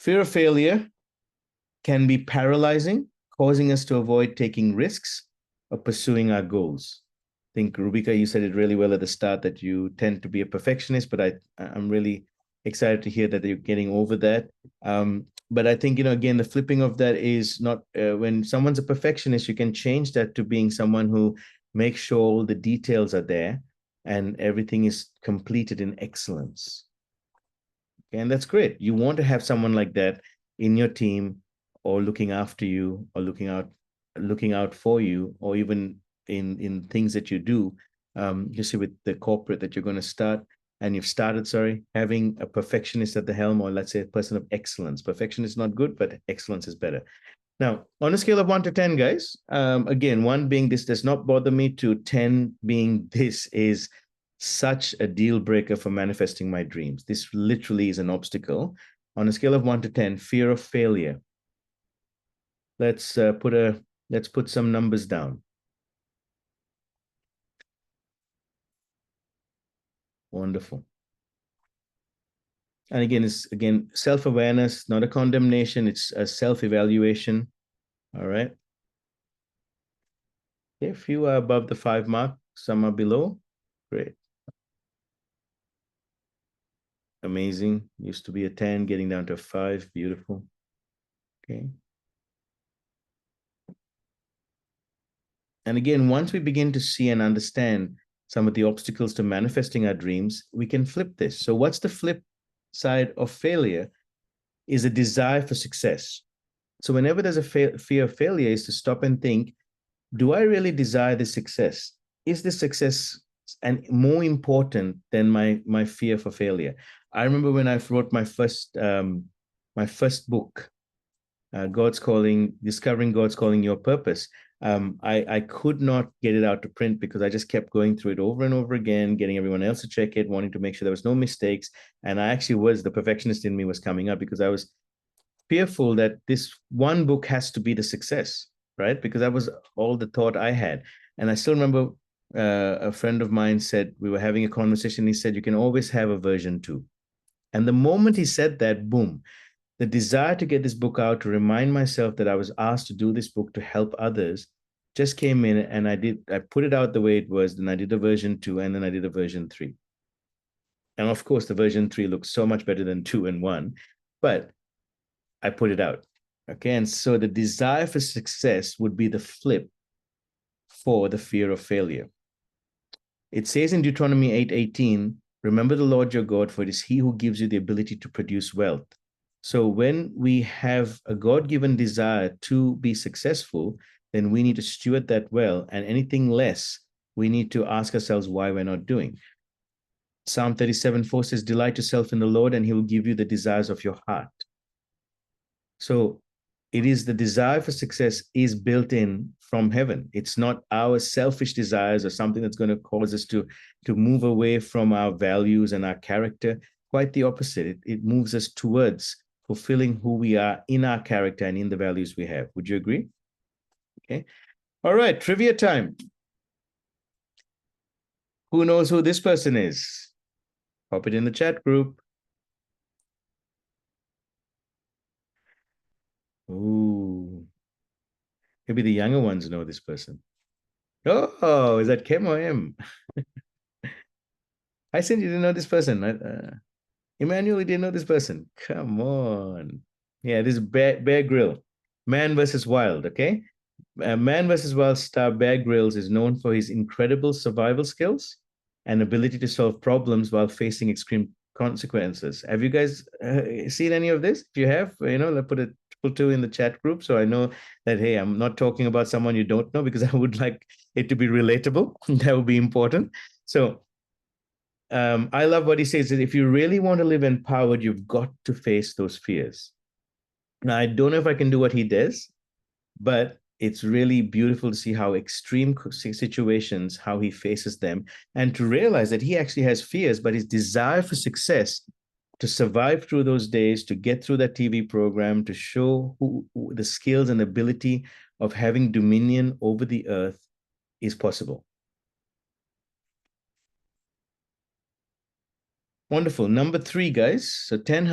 Fear of failure can be paralyzing, causing us to avoid taking risks or pursuing our goals. I think, Rubika, you said it really well at the start that you tend to be a perfectionist, but I'm really excited to hear that you're getting over that. But I think, again, the flipping of that is not when someone's a perfectionist, you can change that to being someone who makes sure all the details are there and everything is completed in excellence. Okay, and that's great. You want to have someone like that in your team or looking after you or looking out for you, or even in things that you do. You see with the corporate that you're going to start and you've started, sorry, having a perfectionist at the helm, or let's say a person of excellence. Perfection is not good, but excellence is better. Now, on a scale of 1 to 10, guys, again, 1 being this does not bother me, to 10 being this is such a deal breaker for manifesting my dreams. This literally is an obstacle. On a scale of 1 to 10, fear of failure. Let's put some numbers down. Wonderful. And again, it's self-awareness, not a condemnation. It's a self-evaluation. All right. If you are above the 5 mark, some are below. Great. Amazing. Used to be a 10, getting down to a 5. Beautiful. Okay. And again, once we begin to see and understand some of the obstacles to manifesting our dreams, we can flip this. So what's the flip side of failure? Is a desire for success. So whenever there's a fear of failure, is to stop and think, do I really desire this success? Is this success and more important than my fear for failure? I remember when I wrote my first book, God's Calling, Discovering God's Calling, Your Purpose. I could not get it out to print because I just kept going through it over and over again, getting everyone else to check it, wanting to make sure there was no mistakes. And I actually the perfectionist in me was coming up because I was fearful that this one book has to be the success, right? Because that was all the thought I had. And I still remember a friend of mine said, we were having a conversation. He said, you can always have a version 2. And the moment he said that, boom, the desire to get this book out, to remind myself that I was asked to do this book to help others, just came in, and I put it out the way it was. Then I did a version 2, and then I did a version 3. And of course, the version 3 looks so much better than 2 and 1, but I put it out. Okay. And so the desire for success would be the flip for the fear of failure. It says in Deuteronomy 8:18, remember the Lord your God, for it is he who gives you the ability to produce wealth. So when we have a God-given desire to be successful, then we need to steward that well. And anything less, we need to ask ourselves why we're not doing. Psalm 37:4 says, delight yourself in the Lord, and he will give you the desires of your heart. So it is the desire for success is built in from heaven. It's not our selfish desires or something that's going to cause us to move away from our values and our character. Quite the opposite. It moves us towards fulfilling who we are in our character and in the values we have. Would you agree? Okay. All right. Trivia time. Who knows who this person is? Pop it in the chat group. Ooh. Maybe the younger ones know this person. Oh, is that Kim or M? I said you didn't know this person. Emmanuel, you didn't know this person. Come on. Yeah, this is Bear Grylls. Man versus Wild, okay? Man versus Wild star Bear Grylls is known for his incredible survival skills and ability to solve problems while facing extreme consequences. Have you guys seen any of this? If you have, let's put a triple 2 in the chat group so I know that, hey, I'm not talking about someone you don't know, because I would like it to be relatable. That would be important. So I love what he says, that if you really want to live empowered, you've got to face those fears. Now, I don't know if I can do what he does, but it's really beautiful to see how extreme situations, how he faces them, and to realize that he actually has fears, but his desire for success, to survive through those days, to get through that TV program, to show who the skills and ability of having dominion over the earth is possible. Wonderful. Number 3, guys. So 10